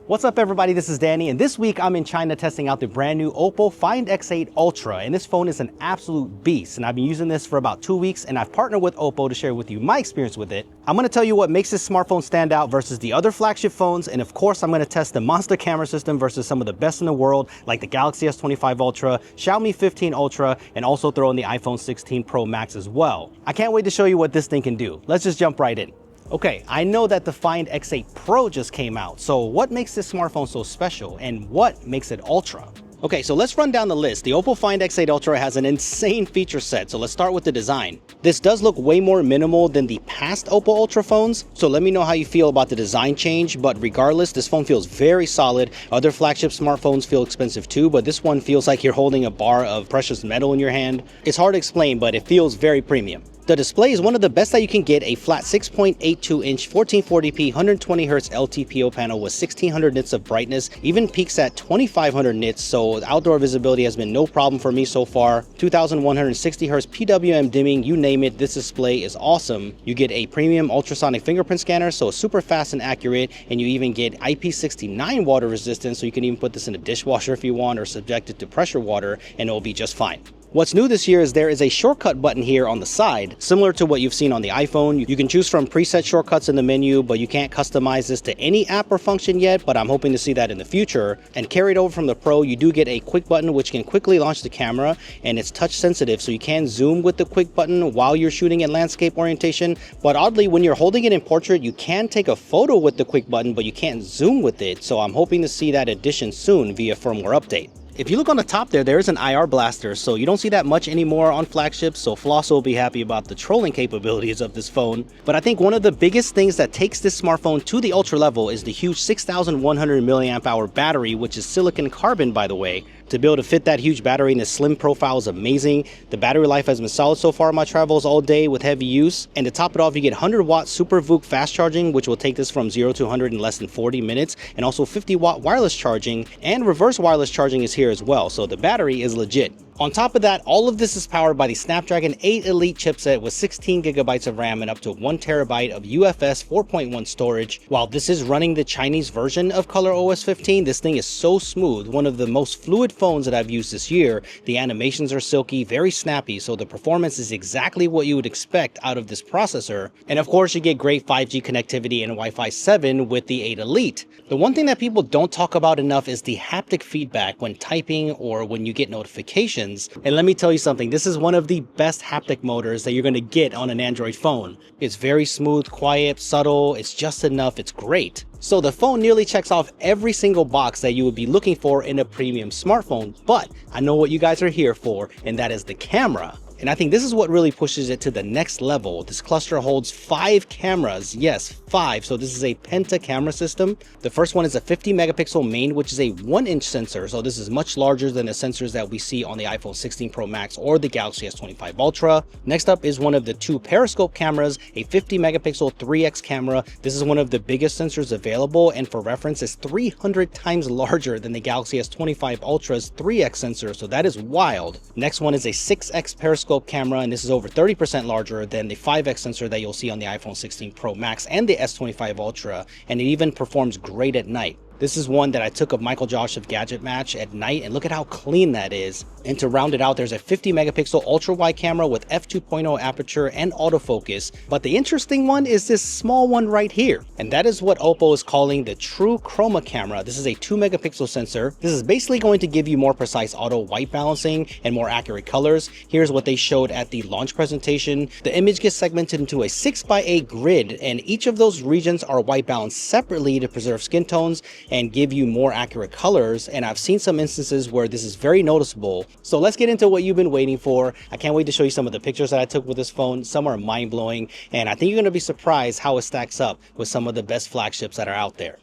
What's up everybody, this is Danny, and this week I'm in China testing out the brand new Oppo Find X8 Ultra, and this phone is an absolute beast, and I've been using this for about 2 weeks, and I've partnered with Oppo to share with you my experience with it. I'm going to tell you what makes this smartphone stand out versus the other flagship phones, and of course I'm going to test the monster camera system versus some of the best in the world like the Galaxy S25 Ultra, Xiaomi 15 Ultra, and also throw in the iPhone 16 Pro Max as well. I can't wait to show you what this thing can do. Let's just jump right in. Okay, I know that the Find X8 Pro just came out, so what makes this smartphone so special and what makes it Ultra? Okay, so let's run down the list. The Oppo Find X8 Ultra has an insane feature set, so let's start with the design. This does look way more minimal than the past Oppo Ultra phones, so let me know how you feel about the design change, but regardless, this phone feels very solid. Other flagship smartphones feel expensive too, but this one feels like you're holding a bar of precious metal in your hand. It's hard to explain, but it feels very premium. The display is one of the best that you can get, a flat 6.82-inch 1440p 120Hz LTPO panel with 1600 nits of brightness, even peaks at 2500 nits, so outdoor visibility has been no problem for me so far. 2160Hz PWM dimming, you name it, this display is awesome. You get a premium ultrasonic fingerprint scanner, so super fast and accurate, and you even get IP69 water resistance, so you can even put this in a dishwasher if you want or subject it to pressure water and it will be just fine. What's new this year is there is a shortcut button here on the side, similar to what you've seen on the iPhone. You can choose from preset shortcuts in the menu, but you can't customize this to any app or function yet, but I'm hoping to see that in the future. And carried over from the Pro, you do get a quick button which can quickly launch the camera, and it's touch sensitive, so you can zoom with the quick button while you're shooting in landscape orientation. But oddly, when you're holding it in portrait, you can take a photo with the quick button, but you can't zoom with it, so I'm hoping to see that addition soon via firmware update. If you look on the top there is an IR blaster, so you don't see that much anymore on flagships, so Flaw will be happy about the trolling capabilities of this phone. But I think one of the biggest things that takes this smartphone to the Ultra level is the huge 6100 mAh battery, which is silicon carbon by the way. To be able to fit that huge battery in a slim profile is amazing. The battery life has been solid so far in my travels all day with heavy use. And to top it off, you get 100-watt Super VOOC fast charging, which will take this from 0 to 100 in less than 40 minutes. And also 50-watt wireless charging, and reverse wireless charging is here as well. So the battery is legit. On top of that, all of this is powered by the Snapdragon 8 Elite chipset with 16GB of RAM and up to 1TB of UFS 4.1 storage. While this is running the Chinese version of ColorOS 15, this thing is so smooth, one of the most fluid phones that I've used this year. The animations are silky, very snappy, so the performance is exactly what you would expect out of this processor. And of course, you get great 5G connectivity and Wi-Fi 7 with the 8 Elite. The one thing that people don't talk about enough is the haptic feedback when typing or when you get notifications. And let me tell you something, this is one of the best haptic motors that you're going to get on an Android phone. It's very smooth, quiet, subtle, it's just enough, it's great. So the phone nearly checks off every single box that you would be looking for in a premium smartphone, but I know what you guys are here for, and that is the camera. And I think this is what really pushes it to the next level. This cluster holds 5 cameras. Yes, 5. So this is a penta camera system. The first one is a 50 megapixel main, which is a 1-inch sensor. So this is much larger than the sensors that we see on the iPhone 16 Pro Max or the Galaxy S25 Ultra. Next up is one of the 2 periscope cameras, a 50 megapixel 3x camera. This is one of the biggest sensors available, and for reference, is 300 times larger than the Galaxy S25 Ultra's 3x sensor. So that is wild. Next one is a 6x periscope camera, and this is over 30% larger than the 5x sensor that you'll see on the iPhone 16 Pro Max and the S25 Ultra, and it even performs great at night. This is one that I took of Michael Joseph Gadget Match at night, and look at how clean that is. And to round it out, there's a 50 megapixel ultra wide camera with f2.0 aperture and autofocus. But the interesting one is this small one right here, and that is what Oppo is calling the True Chroma camera. This is a 2 megapixel sensor. This is basically going to give you more precise auto white balancing and more accurate colors. Here's what they showed at the launch presentation. The image gets segmented into a 6x8 grid, and each of those regions are white balanced separately to preserve skin tones and give you more accurate colors, and I've seen some instances where this is very noticeable. So let's get into what you've been waiting for. I can't wait to show you some of the pictures that I took with this phone. Some are mind-blowing, and I think you're going to be surprised how it stacks up with some of the best flagships that are out there.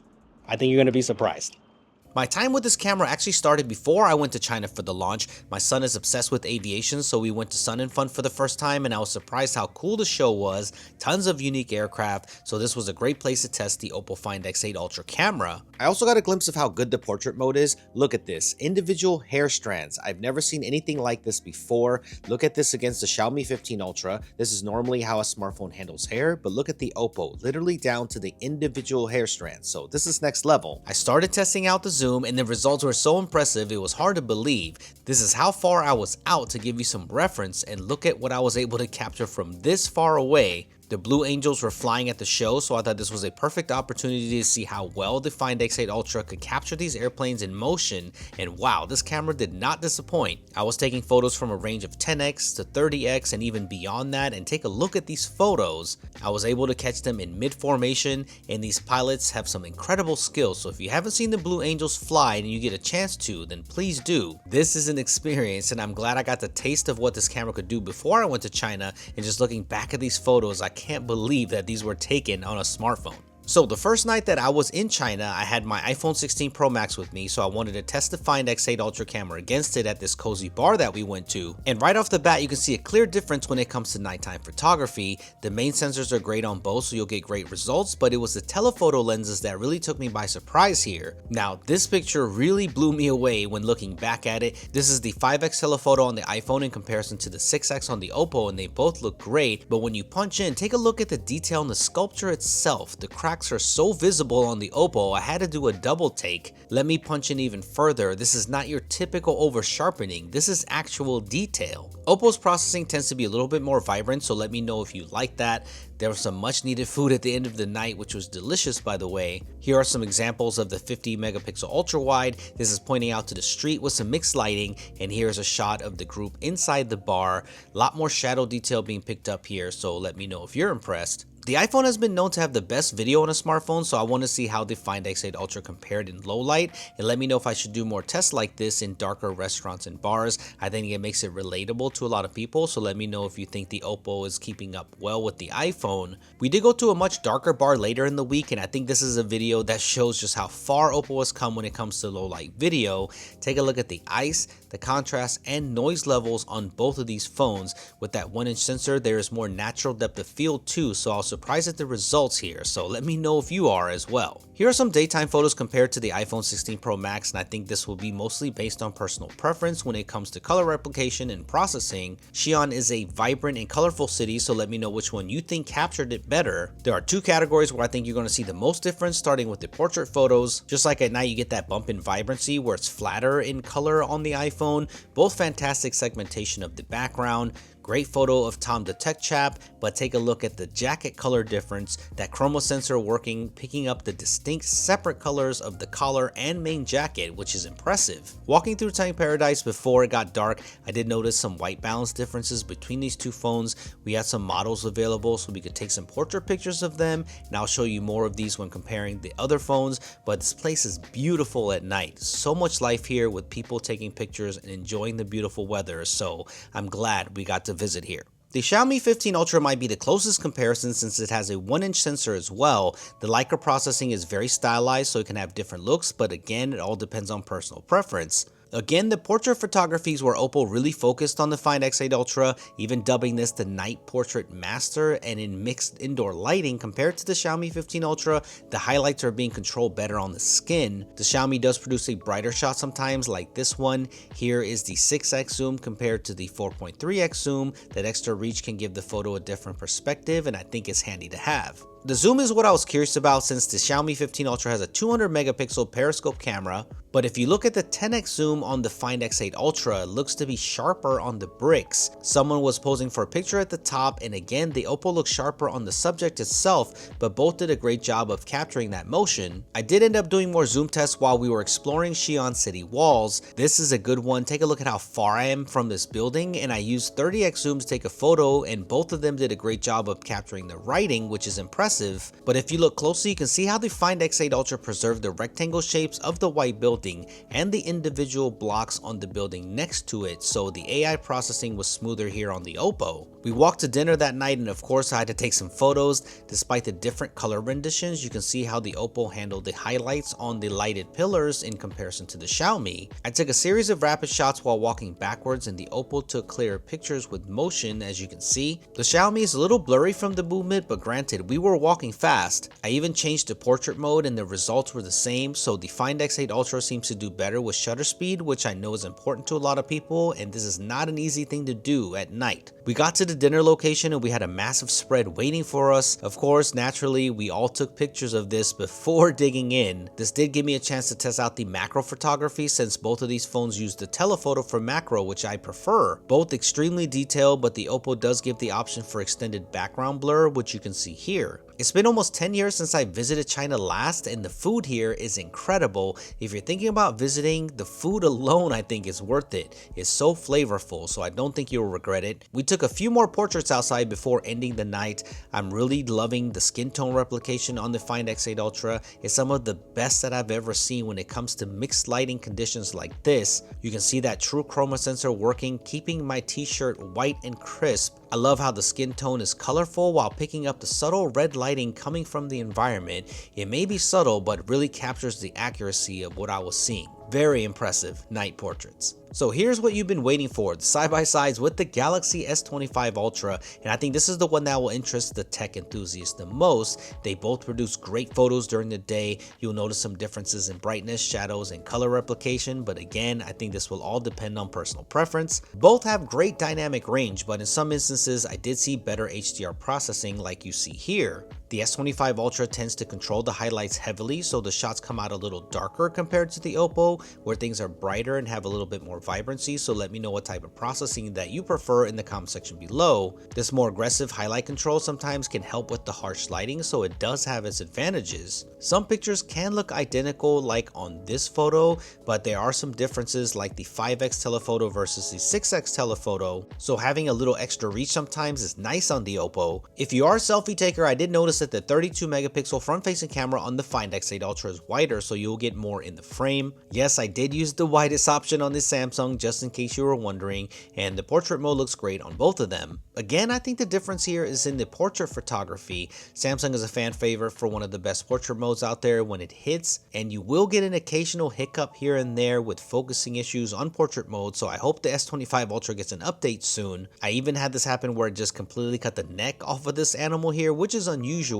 I think you're going to be surprised. My time with this camera actually started before I went to China for the launch. My son is obsessed with aviation, so we went to Sun and Fun for the first time, and I was surprised how cool the show was. Tons of unique aircraft, so this was a great place to test the Oppo Find X8 Ultra camera. I also got a glimpse of how good the portrait mode is. Look at this, individual hair strands. I've never seen anything like this before. Look at this against the Xiaomi 15 Ultra. This is normally how a smartphone handles hair, but look at the Oppo, literally down to the individual hair strands. So this is next level. I started testing out the zoom, and the results were so impressive it was hard to believe. This is how far I was out to give you some reference, and look at what I was able to capture from this far away. The Blue Angels were flying at the show, so I thought this was a perfect opportunity to see how well the Find X8 Ultra could capture these airplanes in motion, and wow, this camera did not disappoint. I was taking photos from a range of 10x to 30x and even beyond that, and take a look at these photos. I was able to catch them in mid-formation, and these pilots have some incredible skills, so if you haven't seen the Blue Angels fly and you get a chance to, then please do. This is an experience, and I'm glad I got the taste of what this camera could do before I went to China, and just looking back at these photos, I can't believe that these were taken on a smartphone. So the first night that I was in China, I had my iPhone 16 Pro Max with me, so I wanted to test the Find X8 Ultra camera against it at this cozy bar that we went to. And right off the bat, you can see a clear difference when it comes to nighttime photography. The main sensors are great on both, so you'll get great results, but it was the telephoto lenses that really took me by surprise here. Now, this picture really blew me away when looking back at it. This is the 5x telephoto on the iPhone in comparison to the 6x on the Oppo, and they both look great, but when you punch in, take a look at the detail in the sculpture itself. The cracks are so visible on the Oppo, I had to do a double take. Let me punch in even further. This is not your typical over sharpening, this is actual detail. Oppo's processing tends to be a little bit more vibrant, so let me know if you like that. There was some much needed food at the end of the night, which was delicious by the way. Here are some examples of the 50 megapixel ultra wide. This is pointing out to the street with some mixed lighting, and here's a shot of the group inside the bar. A lot more shadow detail being picked up here, so let me know if you're impressed. The iPhone has been known to have the best video on a smartphone, so I want to see how the Find X8 Ultra compared in low light, and let me know if I should do more tests like this in darker restaurants and bars. I think it makes it relatable to a lot of people, so let me know if you think the Oppo is keeping up well with the iPhone. We did go to a much darker bar later in the week, and I think this is a video that shows just how far Oppo has come when it comes to low light video. Take a look at the ice, the contrast, and noise levels on both of these phones. With that 1-inch sensor, there is more natural depth of field too, so I'll surprised at the results here, so let me know if you are as well. Here are some daytime photos compared to the iPhone 16 Pro Max, and I think this will be mostly based on personal preference when it comes to color replication and processing. Xi'an is a vibrant and colorful city, so let me know which one you think captured it better. There are two categories where I think you're going to see the most difference, starting with the portrait photos. Just like at night, you get that bump in vibrancy where it's flatter in color on the iPhone. Both fantastic segmentation of the background. Great photo of Tom the Tech Chap, but take a look at the jacket color difference, that chroma sensor working, picking up the distinct separate colors of the collar and main jacket, which is impressive. Walking through Tiny Paradise before it got dark, I did notice some white balance differences between these two phones. We had some models available so we could take some portrait pictures of them, and I'll show you more of these when comparing the other phones, but this place is beautiful at night. So much life here with people taking pictures and enjoying the beautiful weather, so I'm glad we got to visit here. The Xiaomi 15 Ultra might be the closest comparison since it has a 1-inch sensor as well. The Leica processing is very stylized, so it can have different looks, but again, it all depends on personal preference. Again, the portrait photography is where Oppo really focused on the Find X8 Ultra, even dubbing this the Night Portrait Master, and in mixed indoor lighting compared to the Xiaomi 15 Ultra, the highlights are being controlled better on the skin. The Xiaomi does produce a brighter shot sometimes, like this one. Here is the 6x zoom compared to the 4.3x zoom. That extra reach can give the photo a different perspective, and I think it's handy to have. The zoom is what I was curious about since the Xiaomi 15 Ultra has a 200 megapixel periscope camera, but if you look at the 10x zoom on the Find X8 Ultra, it looks to be sharper on the bricks. Someone was posing for a picture at the top, and again, the Oppo looks sharper on the subject itself, but both did a great job of capturing that motion. I did end up doing more zoom tests while we were exploring Xi'an city walls. This is a good one. Take a look at how far I am from this building, and I used 30x zoom to take a photo, and both of them did a great job of capturing the writing, which is impressive. But if you look closely, you can see how the Find X8 Ultra preserved the rectangle shapes of the white building building and the individual blocks on the building next to it, so the AI processing was smoother here on the Oppo. We walked to dinner that night, and of course I had to take some photos. Despite the different color renditions, you can see how the Oppo handled the highlights on the lighted pillars in comparison to the Xiaomi. I took a series of rapid shots while walking backwards, and the Oppo took clearer pictures with motion, as you can see. The Xiaomi is a little blurry from the movement, but granted, we were walking fast. I even changed to portrait mode and the results were the same, so the Find X8 Ultra seems to do better with shutter speed, which I know is important to a lot of people, and this is not an easy thing to do at night. We got to the dinner location and we had a massive spread waiting for us. Of course, naturally, we all took pictures of this before digging in. This did give me a chance to test out the macro photography, since both of these phones use the telephoto for macro, which I prefer. Both extremely detailed, but the Oppo does give the option for extended background blur, which you can see here. It's been almost 10 years since I visited China last, and the food here is incredible. If you're thinking about visiting, the food alone I think is worth it. It's so flavorful, so I don't think you'll regret it. We took a few more portraits outside before ending the night. I'm really loving the skin tone replication on the Find X8 Ultra. It's some of the best that I've ever seen when it comes to mixed lighting conditions like this. You can see that true chroma sensor working, keeping my t-shirt white and crisp. I love how the skin tone is colorful while picking up the subtle red lighting coming from the environment. It may be subtle, but really captures the accuracy of what I was seeing. Very impressive night portraits. So here's what you've been waiting for, the side-by-sides with the Galaxy S25 Ultra, and I think this is the one that will interest the tech enthusiasts the most. They both produce great photos during the day. You'll notice some differences in brightness, shadows, and color replication, but again, I think this will all depend on personal preference. Both have great dynamic range, but in some instances, I did see better HDR processing like you see here. The S25 Ultra tends to control the highlights heavily, so the shots come out a little darker compared to the Oppo, where things are brighter and have a little bit more vibrancy. So let me know what type of processing that you prefer in the comment section below. This more aggressive highlight control sometimes can help with the harsh lighting, so it does have its advantages. Some pictures can look identical like on this photo, but there are some differences like the 5x telephoto versus the 6x telephoto, so having a little extra reach sometimes is nice on the Oppo. If you are a selfie taker, I did notice that the 32 megapixel front facing camera on the Find X8 Ultra is wider, so you'll get more in the frame. Yes, I did use the widest option on this Samsung just in case you were wondering, and the portrait mode looks great on both of them. Again, I think the difference here is in the portrait photography. Samsung is a fan favorite for one of the best portrait modes out there when it hits, and you will get an occasional hiccup here and there with focusing issues on portrait mode, so I hope the S25 Ultra gets an update soon. I even had this happen where it just completely cut the neck off of this animal here, which is unusual,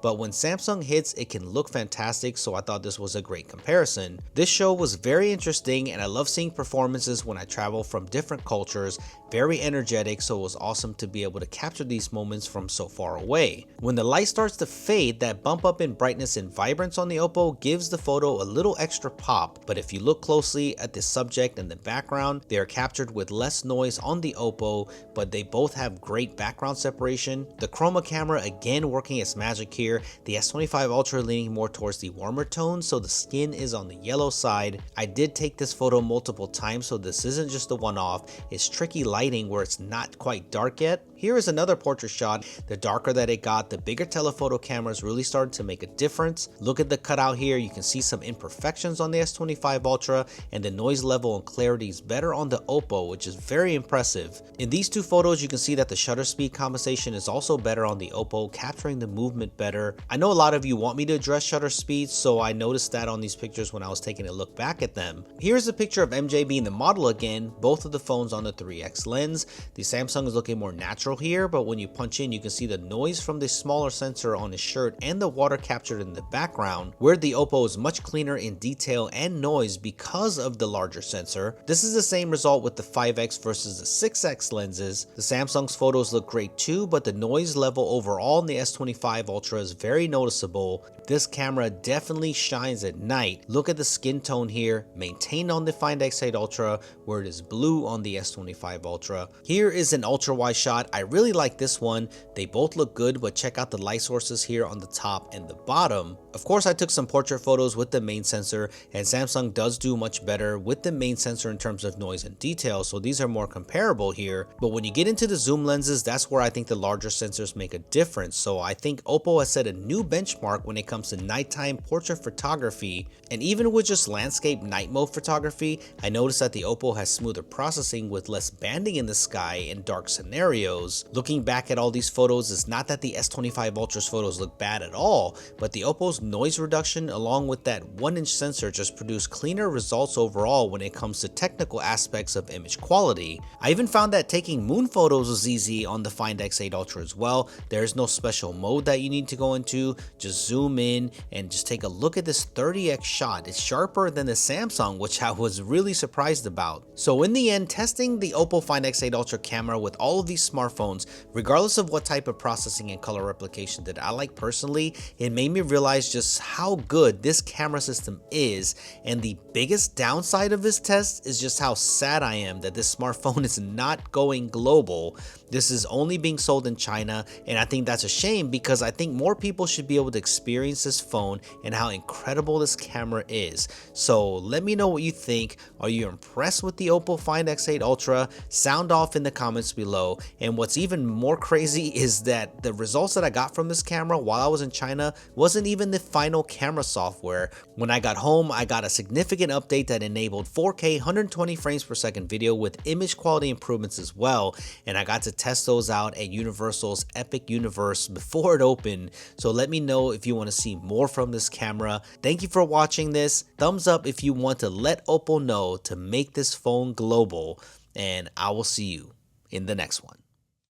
but when Samsung hits, it can look fantastic, so I thought this was a great comparison. This show was very interesting, and I love seeing performances when I travel from different cultures. Very energetic, so it was awesome to be able to capture these moments from so far away. When the light starts to fade, that bump up in brightness and vibrance on the Oppo gives the photo a little extra pop, but if you look closely at the subject and the background, they are captured with less noise on the Oppo, but they both have great background separation. The chroma camera again working its magic here, the S25 Ultra leaning more towards the warmer tones, so the skin is on the yellow side. I did take this photo multiple times, so this isn't just a one-off. It's tricky lighting where it's not quite dark yet. Here is another portrait shot. The darker that it got, the bigger telephoto cameras really started to make a difference. Look at the cutout here. You can see some imperfections on the S25 Ultra, and the noise level and clarity is better on the Oppo, which is very impressive. In these two photos, you can see that the shutter speed compensation is also better on the Oppo, capturing the movement better. I know a lot of you want me to address shutter speed, so I noticed that on these pictures when I was taking a look back at them. Here's a picture of MJ being the model again, both of the phones on the 3x lens. The Samsung is looking more natural here, but when you punch in, you can see the noise from the smaller sensor on his shirt and the water captured in the background, where the Oppo is much cleaner in detail and noise because of the larger sensor. This is the same result with the 5x versus the 6x lenses. The Samsung's photos look great too, but the noise level overall in the S25 Ultra is very noticeable. This camera definitely shines at night. Look at the skin tone here, maintained on the Find X8 Ultra, where it is blue on the S25 Ultra. Here is an ultra wide shot. I really like this one. They both look good, but check out the light sources here on the top and the bottom. Of course, I took some portrait photos with the main sensor, and Samsung does do much better with the main sensor in terms of noise and detail, so these are more comparable here. But when you get into the zoom lenses, that's where I think the larger sensors make a difference. So I think Oppo has set a new benchmark when it comes to nighttime portrait photography, and even with just landscape night mode photography, I noticed that the Oppo has smoother processing with less banding in the sky and dark scenarios. Looking back at all these photos, it's not that the S25 Ultra's photos look bad at all, but the Oppo's noise reduction along with that 1-inch sensor just produce cleaner results overall when it comes to technical aspects of image quality. I even found that taking moon photos was easy on the Find X8 Ultra as well. There's no special mode that you need to go into, just zoom in and just take a look at this 30x shot. It's sharper than the Samsung, which I was really surprised about. So in the end, testing the Oppo Find X8 Ultra camera with all of these smartphones, regardless of what type of processing and color replication that I like personally, it made me realize just how good this camera system is, and the biggest downside of this test is just how sad I am that this smartphone is not going global. This is only being sold in China, and I think that's a shame because I think more people should be able to experience this phone and how incredible this camera is. So let me know what you think. Are you impressed with the Oppo Find X8 Ultra? Sound off in the comments below. And what's even more crazy is that the results that I got from this camera while I was in China wasn't even the final camera software. When I got home, I got a significant update that enabled 4K 120 frames per second video with image quality improvements as well, and I got to test those out at Universal's Epic Universe before it opened. So let me know if you want to see more from this camera. Thank you for watching this. Thumbs up if you want to let Oppo know to make this phone global, and I will see you in the next one.